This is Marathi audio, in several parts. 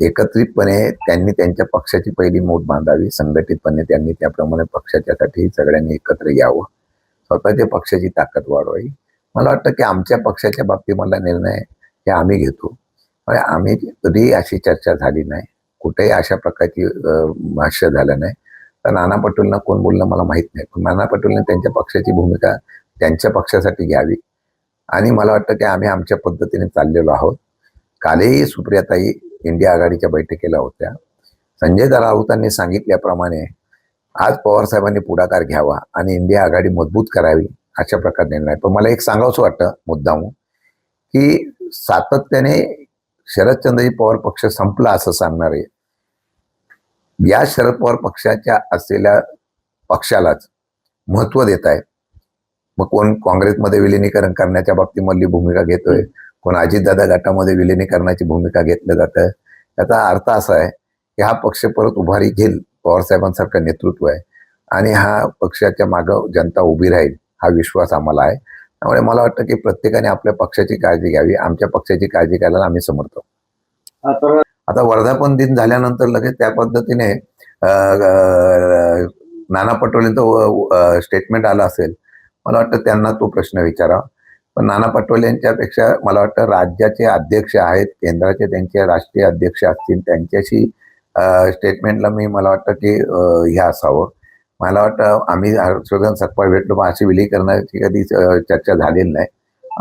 एकत्रितपणे त्यांनी त्यांच्या पक्षाची पहिली मोठ बांधावी, संघटितपणे त्यांनी त्याप्रमाणे पक्षाच्यासाठी सगळ्यांनी एकत्र यावं, स्वतःच्या पक्षाची ताकद वाढवावी. मला वाटतं की आमच्या पक्षाच्या बाबतीमधला निर्णय हे आम्ही घेतो. आम्ही कधीही अशी चर्चा झाली नाही, कुठेही अशा प्रकारची भाष्य झालं नाही. तर नाना पटोलेंना कोण बोललं मला माहीत नाही, पण नाना पटोलेंनी त्यांच्या पक्षाची भूमिका त्यांच्या पक्षासाठी घ्यावी आणि मला वाटतं की आम्ही आमच्या पद्धतीने चाललेलो आहोत. कालही सुप्रियाताई इंडिया आघाडीच्या बैठकीला होत्या. संजय राऊतांनी सांगितल्याप्रमाणे आज पवारसाहेबांनी पुढाकार घ्यावा आणि इंडिया आघाडी मजबूत करावी अशा प्रकारे निर्णय. पण मला एक सांगावंसं वाटतं मुद्दामून की सातत्याने शरदचंद्रजी पवार पक्ष संपला असं सांगणारे या शरद पवार पक्षाच्या असलेल्या पक्षालाच महत्व देत आहेत. मग कोण काँग्रेसमध्ये विलिनीकरण करण्याच्या बाबतीमधली भूमिका घेतोय, कोण अजितदादा गटामध्ये विलिनीकरणाची भूमिका घेतलं जातं. याचा अर्थ असा आहे की हा पक्ष परत उभारी घेईल, पवारसाहेबांसारखं नेतृत्व आहे आणि हा पक्षाच्या मागं जनता उभी राहील हा विश्वास आम्हाला आहे. त्यामुळे मला वाटतं की प्रत्येकाने आपल्या पक्षाची काळजी घ्यावी. आमच्या पक्षाची काळजी घ्यायला आम्ही समर्थ आहोत. आता वर्धापन दिन झाल्यानंतर लगेच त्या पद्धतीने नाना पटोलेंचं स्टेटमेंट आलं असेल. मला वाटतं त्यांना तो प्रश्न विचारावा. पण नाना पटोले यांच्यापेक्षा मला वाटतं राज्याचे अध्यक्ष आहेत, केंद्राचे त्यांचे राष्ट्रीय अध्यक्ष असतील, त्यांच्याशी स्टेटमेंटला मला वाटतं की हे असावं. मला वाटतं आम्ही हर्षवर्धन सकपाळ भेटलो, पण अशी विलीकरणाची कधी चर्चा झालेली नाही.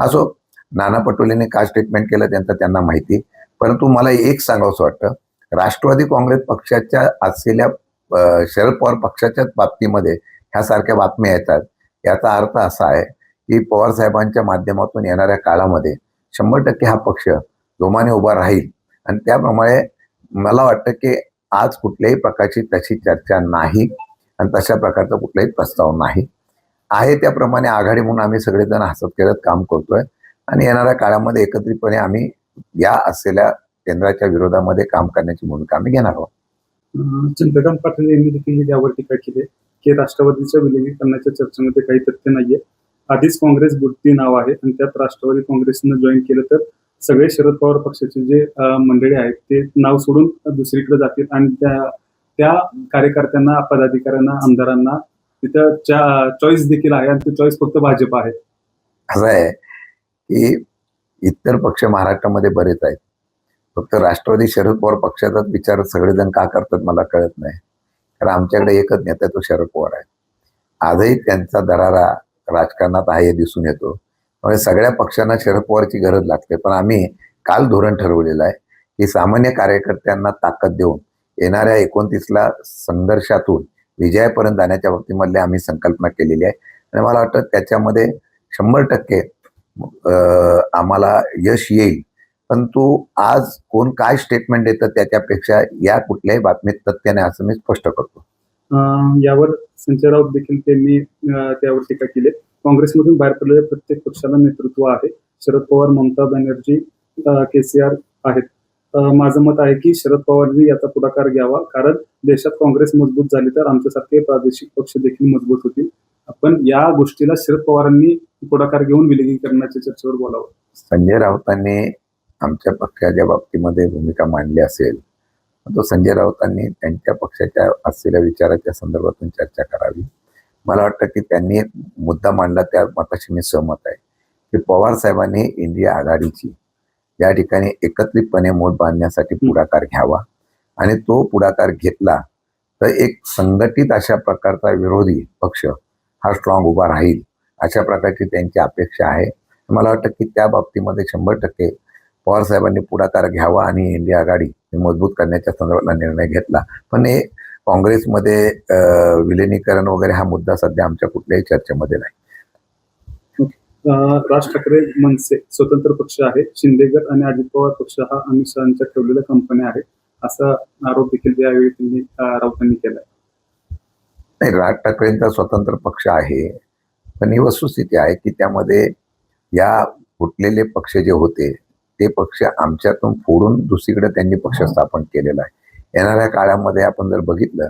असो, नाना पटोलेंनी काय स्टेटमेंट केलं त्यांना माहिती. परंतु मला एक सांगावंसं वाटतं, राष्ट्रवादी काँग्रेस पक्षाच्या असलेल्या शरद पवार पक्षाच्याच बाबतीमध्ये ह्यासारख्या बातम्या येतात. याचा अर्थ असा आहे की पवार साहेबांच्या माध्यमातून येणाऱ्या काळामध्ये 100% हा पक्ष जोमाने उभा राहील आणि त्याप्रमाणे मला वाटतं की आज कुठल्याही प्रकारची तशी चर्चा नाही आणि तशा प्रकारचा कुठलाही प्रस्ताव नाही आहे. त्याप्रमाणे आघाडी म्हणून आम्ही सगळेजण हसत खेळत काम करतोय आणि येणाऱ्या काळामध्ये एकत्रितपणे आम्ही या असलेल्या केंद्राच्या विरोधामध्ये काम करण्याची भूमिका आम्ही घेणार आहोत. चंद्रकांत पाटील यांनी देखील यावर टीका केली की राष्ट्रवादीच्या विलीनीकरणाच्या चर्चेमध्ये काही तथ्य नाहीये. आधीच काँग्रेस बुडती नाव आहे आणि त्यात राष्ट्रवादी काँग्रेसनं जॉईन केलं तर सगळे शरद पवार पक्षाचे जे मंडळी आहेत ते नाव सोडून दुसरीकडे जातील आणि त्या कार्यकर्त्यांना, पदाधिकाऱ्यांना, आमदारांना तिथं चॉईस देखील आहे आणि ती चॉईस फक्त भाजप आहे. असं आहे की इतर पक्ष महाराष्ट्रामध्ये बरेच आहेत, फक्त राष्ट्रवादी शरद पवार पक्षाचाच विचार सगळेजण का करतात मला कळत नाही. कारण आमच्याकडे एकच नेता तो शरद पवार आहे. आजही त्यांचा दरारा राजकारणात आहे दिसून येतो. त्यामुळे सगळ्या पक्षांना शरद पवारची गरज लागते. पण आम्ही काल धोरण ठरवलेलं आहे की सामान्य कार्यकर्त्यांना ताकद देऊन येणाऱ्या 29ला संघर्षातून विजयापर्यंत जाण्याच्या बाबतीमधले आम्ही संकल्पना केलेली आहे आणि मला वाटतं त्याच्यामध्ये 100% आम्हाला यश येईल. परंतु आज कोण काय स्टेटमेंट देतं त्याच्यापेक्षा या कुठल्याही बातमीत तथ्य नाही असं मी स्पष्ट करतो. यावर संजय राऊत देखील त्यांनी त्यावर टीका केली. काँग्रेसमधून बाहेर पडलेल्या प्रत्येक पक्षाला नेतृत्व आहे. शरद पवार, ममता बॅनर्जी, KCR आहेत. माझं मत आहे की शरद पवारांनी याचा पुढाकार घ्यावा, कारण देशात काँग्रेस मजबूत झाली तर आमच्यासारखे प्रादेशिक पक्ष देखील मजबूत होतील. आपण या गोष्टीला शरद पवारांनी पुढाकार घेऊन विलीनीकरणाच्या चर्चेवर बोलावं. संजय राऊतांनी आमच्या पक्षाच्या बाबतीमध्ये भूमिका मांडली असेल तो संजय राऊतांनी त्यांच्या पक्षाच्या असलेल्या विचाराच्या संदर्भातून चर्चा करावी. मला वाटतं की त्यांनी एक मुद्दा मांडला, त्या मताशी मी सहमत आहे की पवार साहेबांनी इंडिया आघाडीची या ठिकाणी एकत्रितपणे मोठ बांधण्यासाठी पुढाकार घ्यावा आणि तो पुढाकार घेतला तर एक संघटित अशा प्रकारचा विरोधी पक्ष हा स्ट्रॉंग उभा राहील अशा प्रकारची त्यांची अपेक्षा आहे. मला वाटतं की त्या बाबतीमध्ये 100% पवार साहेबांनी पुढाकार घ्यावा आणि इंडिया आघाडी मजबूत करण्याच्या संदर्भातला निर्णय घेतला. पण हे काँग्रेसमध्ये विलिनीकरण वगैरे हा मुद्दा सध्या आमच्या कुठल्याही चर्चेमध्ये नाही. राज ठाकरे मनसे स्वतंत्र पक्ष आहे. शिंदेगड आणि अजित पवार पक्ष हा अमित शहांच्या ठेवलेल्या कंपन्या आहे असा आरोप देखील यावेळी त्यांनी राऊतांनी केलाय. नाही, राज ठाकरेंचा स्वतंत्र पक्ष आहे, पण ही वस्तुस्थिती आहे की त्यामध्ये या फुटलेले पक्ष जे होते ते पक्ष आमच्यातून फोडून दुसरीकडे त्यांनी पक्ष स्थापन केलेला आहे. येणाऱ्या काळामध्ये आपण जर बघितलं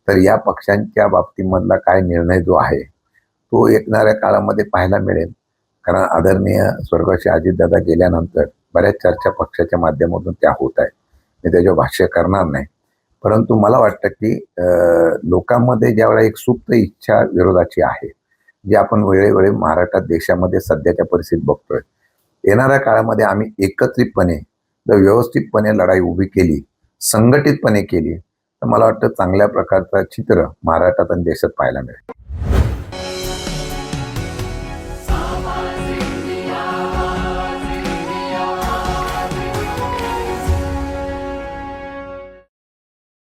तर या पक्षांच्या बाबतीमधला काय निर्णय जो आहे तो येणाऱ्या काळामध्ये पाहायला मिळेल. कारण आदरणीय स्वर्गवासी अजितदादा गेल्यानंतर बऱ्याच चर्चा पक्षाच्या माध्यमातून त्या होत आहेत. मी त्याच्यावर भाष्य करणार नाही. परंतु मला वाटतं की लोकांमध्ये ज्यावेळेला एक सुप्त इच्छा विरोधाची आहे, जी आपण वेळोवेळी महाराष्ट्रात देशामध्ये सध्याच्या परिस्थितीत बघतोय. येणाऱ्या काळामध्ये आम्ही एकत्रितपणे जर व्यवस्थितपणे लढाई उभी केली, संघटितपणे केली, तर मला वाटतं चांगल्या प्रकारचं चित्र महाराष्ट्रात आणि देशात पाहायला मिळेल.